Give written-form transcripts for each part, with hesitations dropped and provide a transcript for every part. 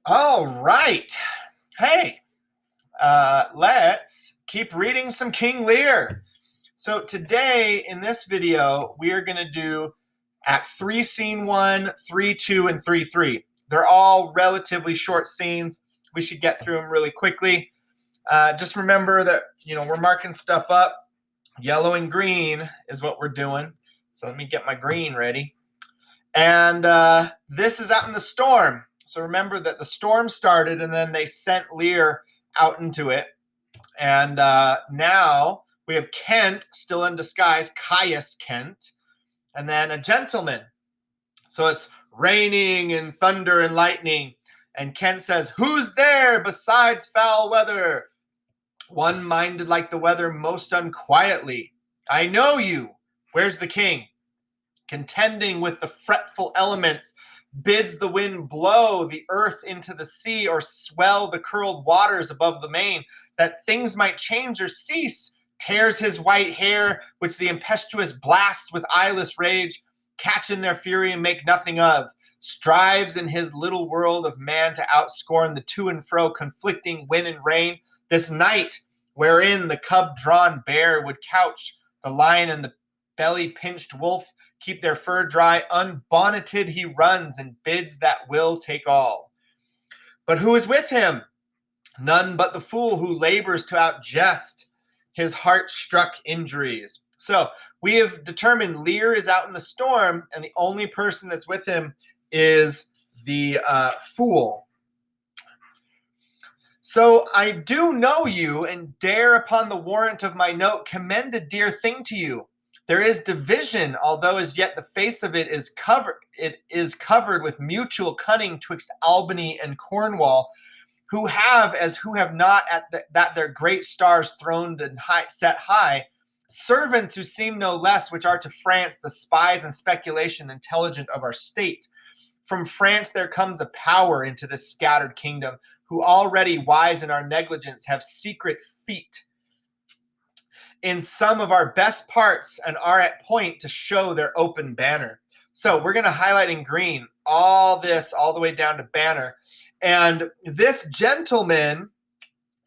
All right. Hey, let's keep reading some King Lear. So today in this video, we are going to do Act 3, Scene 1, 3, 2, and 3, 3. They're all relatively short scenes. We should get through them really quickly. Just remember that, we're marking stuff up. Yellow and green is what we're doing. So let me get my green ready. And this is out in the storm. So remember that the storm started and then they sent Lear out into it. And now we have Kent still in disguise, Caius Kent, and then a gentleman. So it's raining and thunder and lightning. And Kent says, "Who's there besides foul weather? One minded like the weather most unquietly. I know you. Where's the king? Contending with the fretful elements, bids the wind blow the earth into the sea or swell the curled waters above the main, that things might change or cease, tears his white hair, which the impetuous blasts with eyeless rage catch in their fury and make nothing of, strives in his little world of man to outscorn the to and fro conflicting wind and rain, this night wherein the cub-drawn bear would couch, the lion and the belly-pinched wolf keep their fur dry, unbonneted he runs and bids that will take all. But who is with him? None but the fool who labors to outjest his heart-struck injuries." So we have determined Lear is out in the storm, and the only person that's with him is the fool. "So I do know you, and dare upon the warrant of my note commend a dear thing to you. There is division, although as yet the face of it is covered with mutual cunning twixt Albany and Cornwall, who have not that their great stars throned and set high, servants who seem no less, which are to France the spies and speculation intelligent of our state. From France there comes a power into this scattered kingdom, who already wise in our negligence have secret feet in some of our best parts and are at point to show their open banner." So we're going to highlight in green all this all the way down to banner. And this gentleman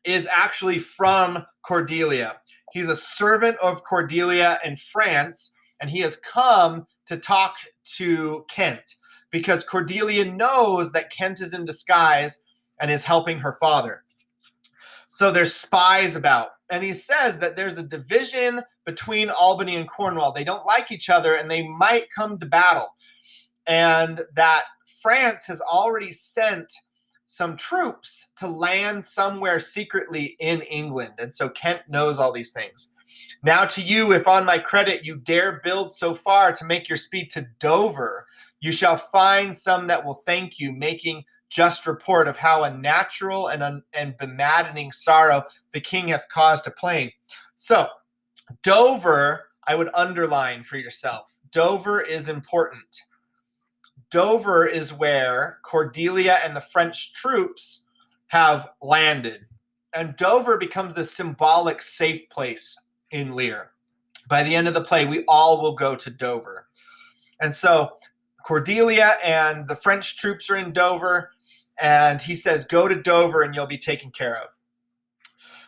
is actually from Cordelia. He's a servant of Cordelia in France, and he has come to talk to Kent because Cordelia knows that Kent is in disguise and is helping her father. So there's spies about. And he says that there's a division between Albany and Cornwall. They don't like each other and they might come to battle. And that France has already sent some troops to land somewhere secretly in England. And so Kent knows all these things. "Now to you, if on my credit you dare build so far to make your speed to Dover, you shall find some that will thank you, making just report of how a natural and bemaddening sorrow the king hath caused to plain." So Dover, I would underline for yourself. Dover is important. Dover is where Cordelia and the French troops have landed. And Dover becomes a symbolic safe place in Lear. By the end of the play, we all will go to Dover. And so Cordelia and the French troops are in Dover, and he says, "Go to Dover and you'll be taken care of.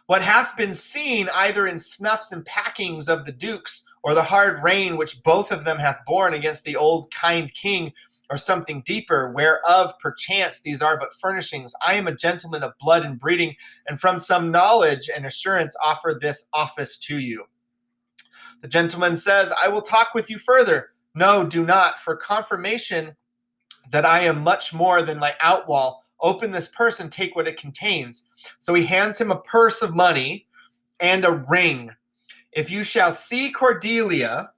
What hath been seen either in snuffs and packings of the dukes, or the hard reign which both of them hath borne against the old kind king, or something deeper, whereof perchance these are but furnishings, I am a gentleman of blood and breeding, and from some knowledge and assurance offer this office to you." The gentleman says, "I will talk with you further." "No, do not, for confirmation that I am much more than my outwall. Open this purse and take what it contains." So he hands him a purse of money and a ring. "If you shall see Cordelia,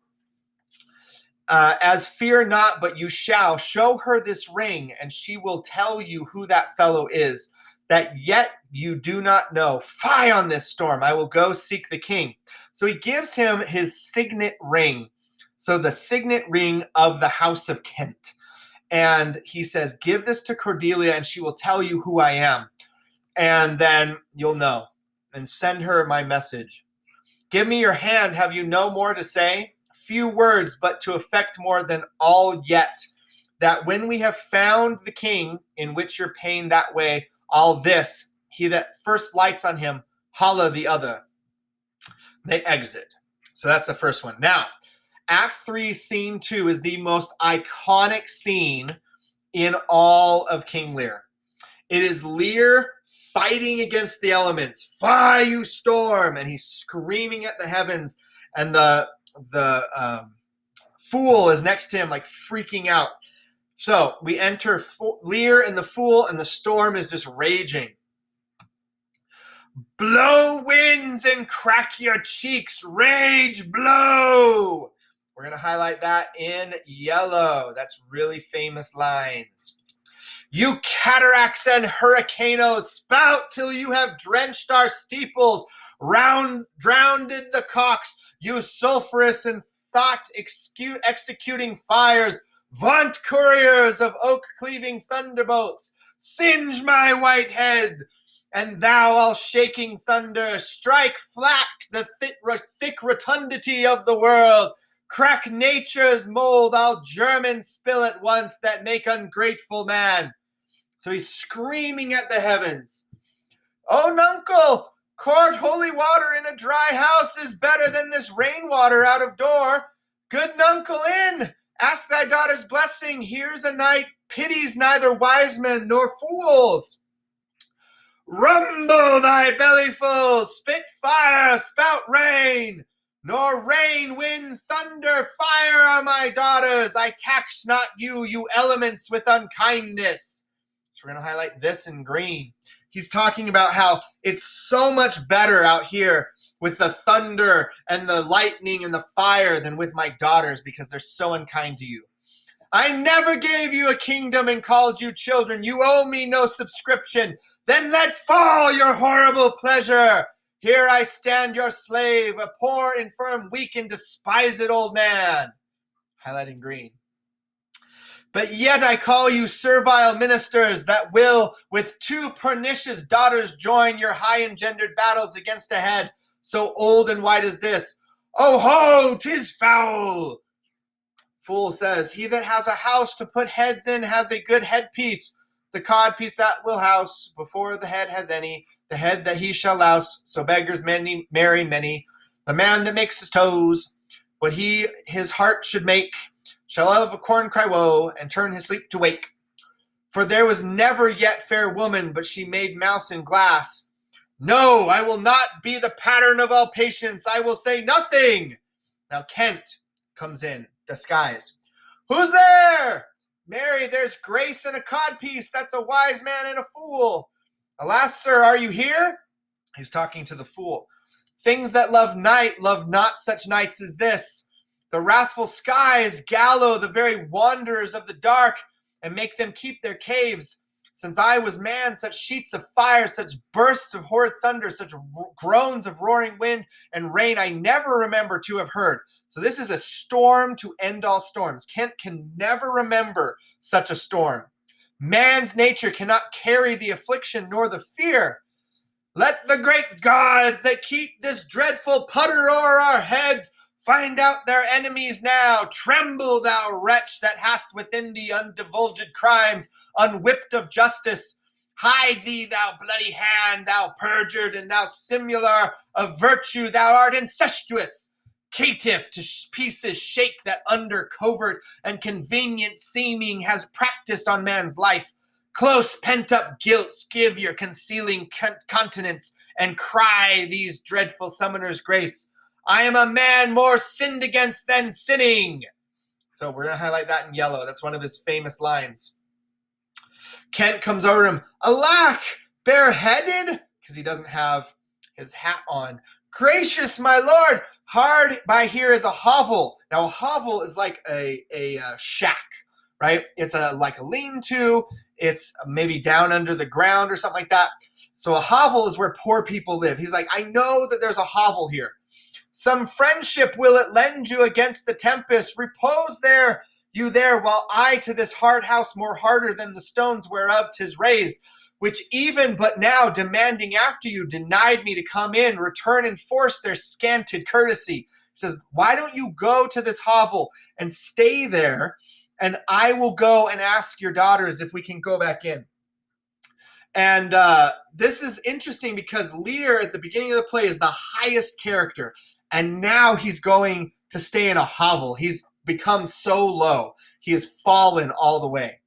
as fear not, but you shall show her this ring, and she will tell you who that fellow is, that yet you do not know. Fie on this storm, I will go seek the king." So he gives him his signet ring. So the signet ring of the House of Kent. And he says, "Give this to Cordelia and she will tell you who I am. And then you'll know. And send her my message. Give me your hand. Have you no more to say? Few words, but to effect more than all yet. that when we have found the king in which you're paying that way, all this, he that first lights on him, holla the other. They exit. So that's the first one. Now, Act 3, Scene 2 is the most iconic scene in all of King Lear. It is Lear fighting against the elements. Fly, you storm! And he's screaming at the heavens. And the fool is next to him, like freaking out. So we enter Lear and the fool, and the storm is just raging. Blow winds and crack your cheeks, rage blow. We're going to highlight that in yellow. That's really famous lines. You cataracts and hurricanos, spout till you have drenched our steeples, drowned the cocks, you sulphurous and thought executing fires, vaunt couriers of oak-cleaving thunderbolts, singe my white head, and thou all shaking thunder, strike flat the thick rotundity of the world, crack nature's mold, all German spill at once that make ungrateful man. So he's screaming at the heavens. Oh, nuncle, court holy water in a dry house is better than this rainwater out of door. Good nuncle in, ask thy daughter's blessing. Here's a night pities neither wise men nor fools. Rumble thy bellyful, spit fire, spout rain. Nor rain, wind, thunder, fire are my daughters. I tax not you, you elements, with unkindness. So we're going to highlight this in green. He's talking about how it's so much better out here with the thunder and the lightning and the fire than with my daughters because they're so unkind to you. I never gave you a kingdom and called you children. You owe me no subscription. Then let fall your horrible pleasure. Here I stand your slave, a poor, infirm, weak, and despised old man. Highlighting green. But yet I call you servile ministers that will with two pernicious daughters join your high-engendered battles against a head so old and white as this. Oh ho, 'tis foul. Fool says, he that has a house to put heads in has a good headpiece. The codpiece that will house before the head has any, the head that he shall louse. So beggars many marry many. The man that makes his toes, what his heart should make, shall of a corn cry woe, and turn his sleep to wake. For there was never yet fair woman, but she made mouse in glass. No, I will not be the pattern of all patience. I will say nothing. Now Kent comes in, disguised. Who's there? Mary, there's grace and a codpiece. That's a wise man and a fool. Alas, sir, are you here? He's talking to the fool. Things that love night love not such nights as this. The wrathful skies gallow the very wanderers of the dark and make them keep their caves. Since I was man, such sheets of fire, such bursts of horrid thunder, such groans of roaring wind and rain I never remember to have heard. So this is a storm to end all storms. Kent can never remember such a storm. Man's nature cannot carry the affliction nor the fear. Let the great gods that keep this dreadful putter o'er our heads find out their enemies now. Tremble, thou wretch that hast within thee undivulged crimes, unwhipped of justice. Hide thee, thou bloody hand, thou perjured and thou simular of virtue, thou art incestuous. Caitiff, to pieces shake that under covert and convenient seeming has practiced on man's life. Close pent-up guilts give your concealing countenance and cry these dreadful summoners grace. I am a man more sinned against than sinning. So we're going to highlight that in yellow. That's one of his famous lines. Kent comes over to him. Alack, bareheaded? Because he doesn't have his hat on. Gracious, my lord, hard by here is a hovel. Now, a hovel is like a shack, right? It's like a lean-to. It's maybe down under the ground or something like that. So a hovel is where poor people live. He's like, I know that there's a hovel here. Some friendship will it lend you against the tempest. Repose there, you there, while I to this hard house more harder than the stones whereof 'tis raised, which even but now demanding after you denied me to come in, return and force their scanted courtesy. He says, why don't you go to this hovel and stay there and I will go and ask your daughters if we can go back in. And this is interesting because Lear at the beginning of the play is the highest character, and now he's going to stay in a hovel. He's become so low. He has fallen all the way.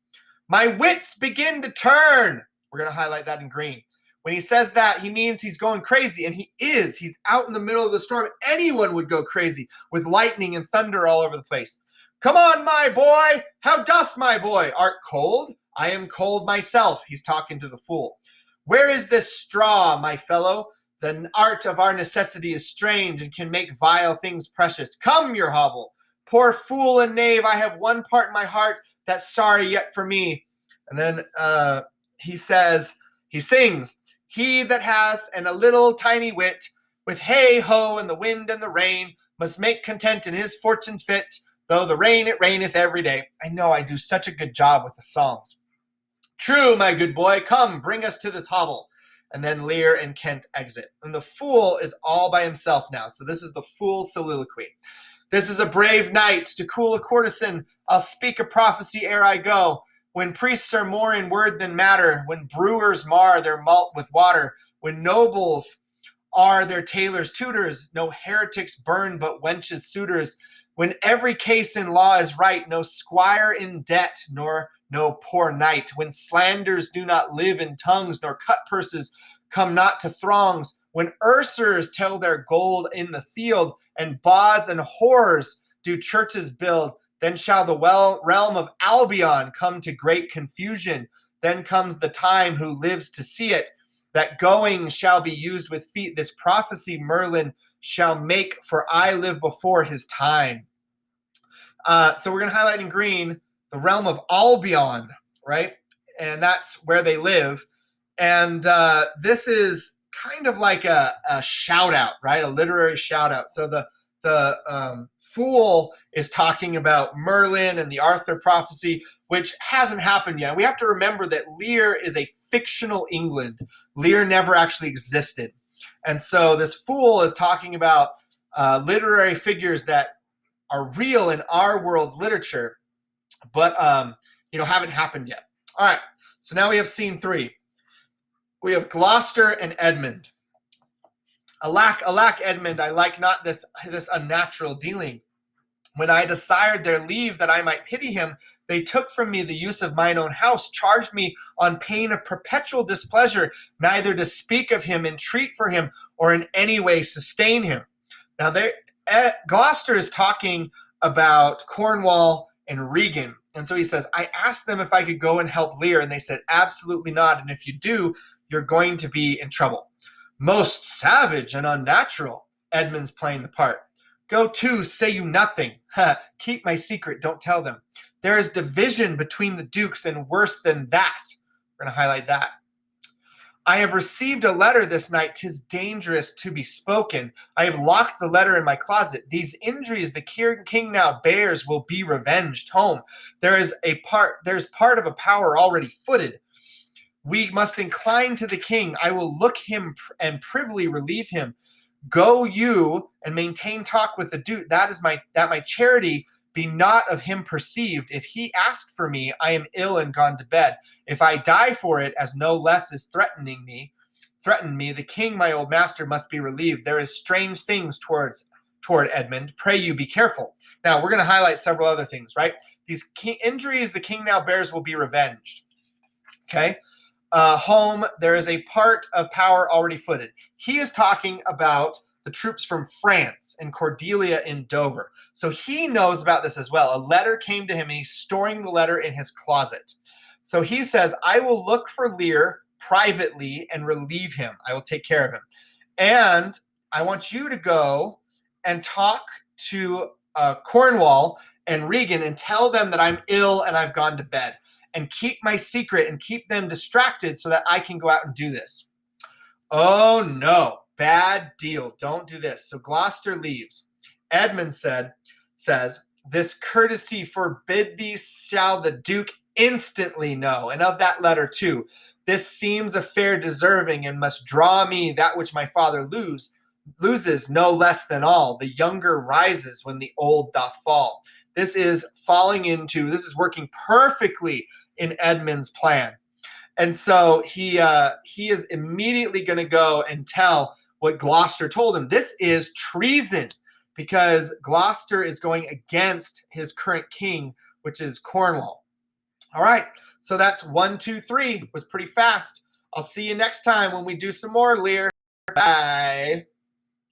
My wits begin to turn. We're going to highlight that in green. When he says that, he means he's going crazy, and he is. He's out in the middle of the storm. Anyone would go crazy with lightning and thunder all over the place. Come on, my boy. How dost, my boy? Art cold? I am cold myself. He's talking to the fool. Where is this straw, my fellow? The art of our necessity is strange and can make vile things precious. Come, your hovel. Poor fool and knave, I have one part in my heart that's sorry yet for me. And then he sings, he that has a little tiny wit, with hey ho and the wind and the rain, must make content in his fortunes fit, though the rain it raineth every day. I know I do such a good job with the songs. True, my good boy, come, bring us to this hovel. And then Lear and Kent exit. And the fool is all by himself now. So this is the fool's soliloquy. This is a brave night to cool a courtesan. I'll speak a prophecy ere I go. When priests are more in word than matter, when brewers mar their malt with water, when nobles are their tailors' tutors, no heretics burn but wenches' suitors, when every case in law is right, no squire in debt, nor no poor knight, when slanders do not live in tongues, nor cut purses come not to throngs, when usurers tell their gold in the field, and bawds and whores do churches build, then shall the realm of Albion come to great confusion. Then comes the time who lives to see it, that going shall be used with feet. This prophecy Merlin shall make, for I live before his time. So we're going to highlight in green the realm of Albion, right? And that's where they live. And this is kind of like a shout out, right? A literary shout out. So the fool is talking about Merlin and the Arthur prophecy, which hasn't happened yet. We have to remember that Lear is a fictional England. Lear never actually existed. And so this fool is talking about literary figures that are real in our world's literature, but haven't happened yet. All right, so now we have scene 3. We have Gloucester and Edmund. Alack, alack, Edmund, I like not this unnatural dealing. When I desired their leave that I might pity him, they took from me the use of mine own house, charged me on pain of perpetual displeasure, neither to speak of him, entreat for him, or in any way sustain him. Now, Gloucester is talking about Cornwall and Regan. And so he says, I asked them if I could go and help Lear, and they said, absolutely not. And if you do, you're going to be in trouble. Most savage and unnatural. Edmund's playing the part. Go to, say you nothing. Keep my secret, don't tell them. There is division between the dukes, and worse than that. We're going to highlight that. I have received a letter this night. 'Tis dangerous to be spoken. I have locked the letter in my closet. These injuries the king now bears will be revenged home. There's part of a power already footed. We must incline to the king. I will look him and privily relieve him. Go you and maintain talk with the duke. That my charity be not of him perceived. If he ask for me, I am ill and gone to bed. If I die for it, as no less is threaten me, the king, my old master, must be relieved. There is strange things toward Edmund. Pray you be careful. Now, we're going to highlight several other things, right? These injuries the king now bears will be revenged. Okay? Home, there is a part of power already footed. He is talking about the troops from France and Cordelia in Dover. So he knows about this as well. A letter came to him, and he's storing the letter in his closet. So he says, I will look for Lear privately and relieve him. I will take care of him. And I want you to go and talk to Cornwall and Regan and tell them that I'm ill and I've gone to bed. And keep my secret and keep them distracted so that I can go out and do this. Oh, no. Bad deal. Don't do this. So Gloucester leaves. Edmund says, this courtesy forbid thee shall the duke instantly know. And of that letter too. This seems a fair deserving and must draw me that which my father loses no less than all. The younger rises when the old doth fall. This is working perfectly in Edmund's plan. And so he is immediately going to go and tell what Gloucester told him. This is treason because Gloucester is going against his current king, which is Cornwall. All right, so that's 1, 2, 3. It was pretty fast. I'll see you next time when we do some more, Lear. Bye.